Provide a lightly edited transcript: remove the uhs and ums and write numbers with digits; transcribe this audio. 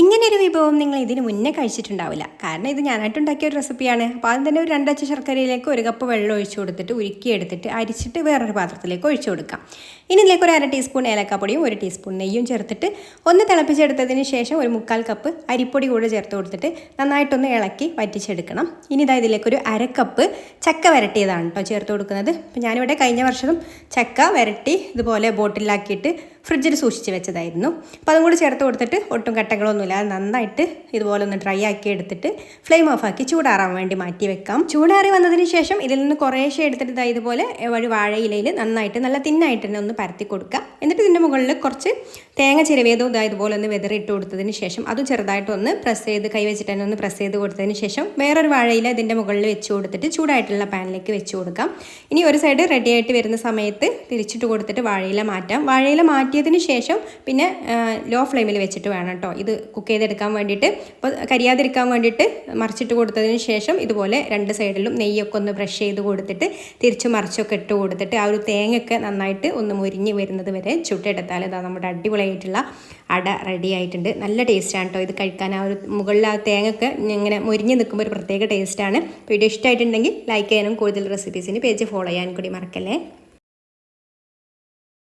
ഇങ്ങനൊരു വിഭവം നിങ്ങൾ ഇതിന് മുന്നേ കഴിച്ചിട്ടുണ്ടാവില്ല. കാരണം ഇത് ഞാനായിട്ടുണ്ടാക്കിയ ഒരു റെസിപ്പിയാണ്. അപ്പോൾ ആദ്യം തന്നെ ഒരു 2 അച്ച് ശർക്കരയിലേക്ക് 1 കപ്പ് വെള്ളം ഒഴിച്ചു കൊടുത്തിട്ട് ഉരുക്കിയെടുത്തിട്ട് അരിച്ചിട്ട് വേറൊരു പാത്രത്തിലേക്ക് ഒഴിച്ചു കൊടുക്കാം. ഇനി ഇതിലേക്ക് ഒരു 1/2 ടീസ്പൂൺ ഏലക്കാപ്പൊടിയും 1 ടീസ്പൂൺ നെയ്യും ചേർത്തിട്ട് ഒന്ന് തിളപ്പിച്ചെടുത്തതിന് ശേഷം ഒരു 1/4 കപ്പ് അരിപ്പൊടി കൂടെ ചേർത്ത് കൊടുത്തിട്ട് നന്നായിട്ടൊന്ന് ഇളക്കി വറ്റിച്ചെടുക്കണം. ഇനി ഇതാ ഇതിലേക്കൊരു 1/2 കപ്പ് ചക്ക വരട്ടിയതാണ് കേട്ടോ ചേർത്ത് കൊടുക്കുന്നത്. അപ്പോൾ ഞാനിവിടെ കഴിഞ്ഞ വർഷം ചക്ക വരട്ടി ഇതുപോലെ ബോട്ടിലാക്കിയിട്ട് ഫ്രിഡ്ജിൽ സൂക്ഷിച്ച് വെച്ചതായിരുന്നു. അപ്പോൾ അതും കൂടി ചേർത്ത് കൊടുത്തിട്ട് ഒട്ടും കട്ടകളൊന്നുമില്ല, നന്നായിട്ട് ഇതുപോലെ ഒന്ന് ഡ്രൈ ആക്കി എടുത്തിട്ട് ഫ്ലെയിം ഓഫ് ആക്കി ചൂടാറാൻ വേണ്ടി മാറ്റി വെക്കാം. ചൂടാറി വന്നതിന് ശേഷം ഇതിൽ നിന്ന് കുറേശ്ശെ എടുത്തിട്ട് ഇതുപോലെ ഒരു വാഴയിലയിൽ നന്നായിട്ട് നല്ല തിന്നായിട്ട് തന്നെ ഒന്ന് പരത്തി കൊടുക്കുക. എന്നിട്ട് ഇതിൻ്റെ മുകളിൽ കുറച്ച് തേങ്ങ ചിരവിയതും ഇതുപോലെ ഒന്ന് വെതറിട്ട് കൊടുത്തതിന് ശേഷം അതും ചെറുതായിട്ടൊന്ന് പ്രസ് ചെയ്ത് കൈ വെച്ചിട്ട് തന്നെ ഒന്ന് പ്രസ് ചെയ്ത് കൊടുത്തതിന് ശേഷം വേറൊരു വാഴയില ഇതിൻ്റെ മുകളിൽ വെച്ച് കൊടുത്തിട്ട് ചൂടായിട്ടുള്ള പാനിലേക്ക് വെച്ച് കൊടുക്കാം. ഇനി ഒരു സൈഡ് റെഡി ആയിട്ട് വരുന്ന സമയത്ത് തിരിച്ചിട്ട് കൊടുത്തിട്ട് വാഴയില മാറ്റാം. വാഴയില മാറ്റിയതിന് ശേഷം പിന്നെ ലോ ഫ്ലെയിമിൽ വെച്ചിട്ട് വേണം കേട്ടോ ഇത് കുക്ക് ചെയ്തെടുക്കാൻ വേണ്ടിയിട്ട്. അപ്പോൾ കരിയാതിരിക്കാൻ വേണ്ടിയിട്ട് മറിച്ചിട്ട് കൊടുത്തതിന് ശേഷം ഇതുപോലെ 2 സൈഡിലും നെയ്യൊക്കെ ഒന്ന് ബ്രഷ് ചെയ്ത് കൊടുത്തിട്ട് തിരിച്ച് മറിച്ചൊക്കെ ഇട്ട് കൊടുത്തിട്ട് ആ ഒരു തേങ്ങയൊക്കെ നന്നായിട്ട് ഒന്ന് മുരിഞ്ഞ് വരുന്നത് വരെ ചുട്ടെടുത്താൽ ഇതാ നമ്മുടെ അടിപൊളിയായിട്ടുള്ള അട റെഡി ആയിട്ടുണ്ട്. നല്ല ടേസ്റ്റാണ് കേട്ടോ ഇത് കഴിക്കാൻ. ആ ഒരു മുകളിൽ ആ തേങ്ങയൊക്കെ ഇങ്ങനെ മുരിഞ്ഞ് നിൽക്കുമ്പോൾ ഒരു പ്രത്യേക ടേസ്റ്റാണ്. വീഡിയോ ഇഷ്ടമായിട്ടുണ്ടെങ്കിൽ ലൈക്ക് ചെയ്യാനും കൂടുതൽ റെസിപ്പീസിന് പേജ് ഫോളോ ചെയ്യാനും കൂടി മറക്കല്ലേ.